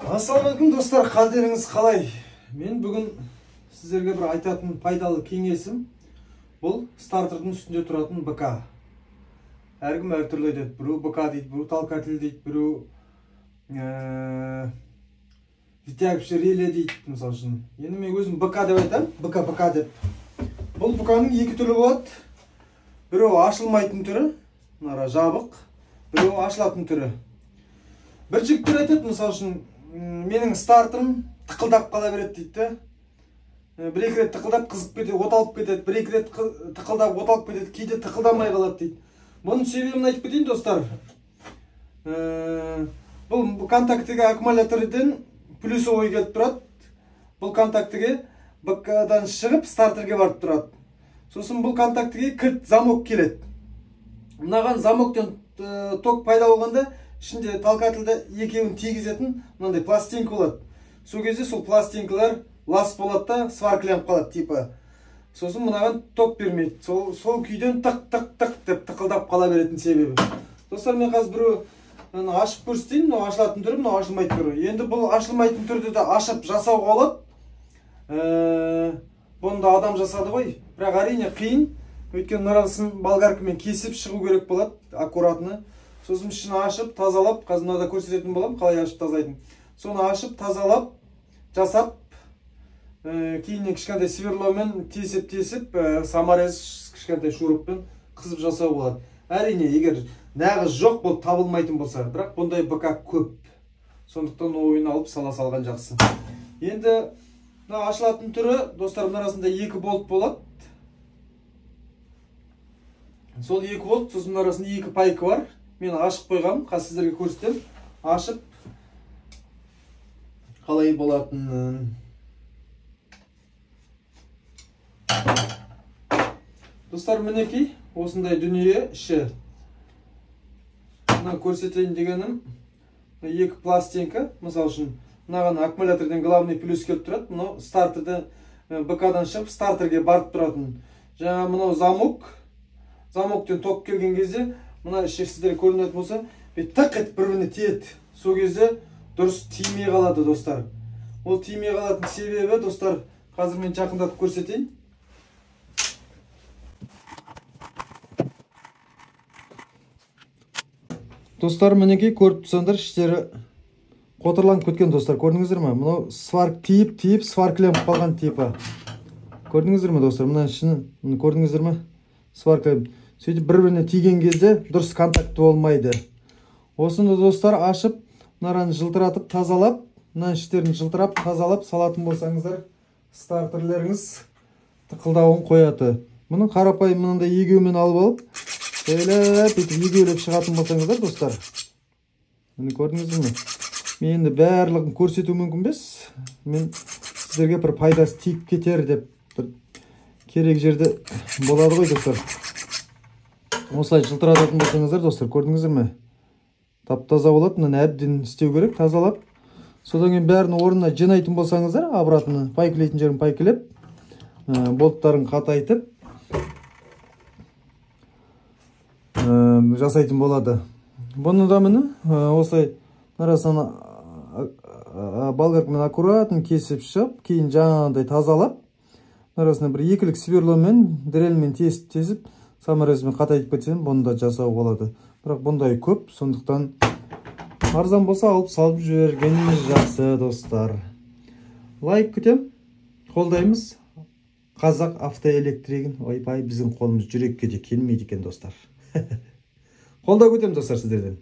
Ассалаумағалейкум достар, қалдеріңіз қалай? Мен бүгін сіздерге бір айтатын пайдалы кеңесім бұл стартердің үстінде тұратын БК. Әркім әртүрлі айтады. Біреу БК дейді, біреу толкатель дейді, біреу витягіш реле дейді, мысалы үшін. Енді мен өзім БК деп айтам, БК деп. Бұл БКның екі түрі болады. Біреу ашылмайтын түрі, мына жабық, біреу ашылатын түрі. Бір жігіттер айтады, мысалы үшін, менің стартерім тықылдап қала береді дейді. Бір-екі рет тықылдап қызып кетеді, оталып кетеді, бір-екі рет тықылдап оталып кетеді, кейде тықылдамай қалады дейді. Бұның себебін айтып кетейін, достар. Бұл контактіге аккумуляторден плюсовой келіп тұрады. Бұл контактіге БК-дан шығып стартерге барып тұрады. Сосын бұл контактіге кілт замок келеді. Мынаған замоктен ток пайда болғанда ішінде толкательді екеуін тигізетін мынандай пластинка болады. Сол кезде сол пластинкалар лас болады да сваркіленіп қалады типа. Сосын мынаған ток бермейді. Сол күйден тық деп тықылдап қала беретін себебі. Достар, мен қазір біреу ашып көрсетейін. Мынау ашылатын түрі, мынау ашылмайтын түрі. Енді бұл ашылмайтын түрді де ашып жасауға болады. Бұны да адам жасады ғой. Бірақ әрине қиын. Өйткені арасын болгаркамен кесіп шығу керек болады, аккуратны. Сосын ішін ашып, тазалап, қазір мынада көрсететін болам, қалай ашып тазалайтын. Соны ашып, тазалап, жасап, кейіннен кішкентай сверломен тесіп, саморез кішкентай шуруппен қызып жасау болады. Әрине, егер нағыз жоқ болып табылмайтын болса, бірақ бұндай БК көп. Сондықтан ойын алып сала салған жақсы. Енді ашылатын түрі, достарымның арасында 2 болт болады. Сол 2 болт, сосын арасында 2 пайка бар. Мен ашып қойғам, қазір сіздерге көрсетем. Ашып қалай болатынын. Достар, мінекей, осындай дүние іші. Мына көрсетейін дегенім 2 пластинка. Мысал үшін, мынаған аккумуляторден главный плюс келіп тұрады. Мынау стартерді БК-дан шығып стартерге барып тұратын. Жаңа мынау замок. Замоктен ток келген кезде мына іші сіздер көрінетін болса, тық етіп бір-біріне тиеді. Сол кезде дұрыс тимей қалады, достар. Ол тимей қалатын себебі, достар, қазір мен жақындатып көрсетейін. Достар, мінекей көріп тұрсаңдар, іштері қотырланып кеткен, достар. Көрдіңіздер ме? Мынау сварк тиіп, сваркіленіп қалған типі. Көрдіңіздер ме, достар? Мына ішін көрдіңіздер ме? Сваркіленіп. Сөйтіп бір-біріне тиген кезде дұрыс контакты болмайды. Осыны, достар, ашып, мынараны жылтыратып, тазалап, мына іштерін жылтырап, тазалап салатын болсаңыздар, стартерлеріңіз тықылдауын қояды. Мұның қарапайым мынандай егеумен алып алып, егеулеп шығатын болсаңыздар, достар. Мені көрдіңіздер ме? Мен енді барлығын көрсету мүмкін бес. Мен сіздерге бір пайдасы тиіп кетер деп керек жерде болады ғой, достар. Осылай жылтырататын болсаңыздар, достар, көрдіңіздер ме? Тап-таза болады, мынаны әбден істеу керек, тазалап. Содан кейін бәрін орнына жинайтын болсаңыздар, обратно пайкілейтін жерін пайкілеп, болттарын қатайтып жасайтын болады. Бұны да міне осылай арасынан болгаркамен аккуратно кесіп шығып, кейін жаңағындай тазалап, арасына бір екілік сверломен, дрелмен тесіп, саморезмен қатайтып кетсем, бұны да жасау болады. Бірақ бұндай көп, сондықтан арзан болса алып салып жібергеніміз жақсы, достар. Лайк күтем, қолдаймыз. Қазақ автоэлектригін, ойбай, біздің қолымыз жүрекке де келмейді екен, достар. Қолдау күтем, достар, сіздерден.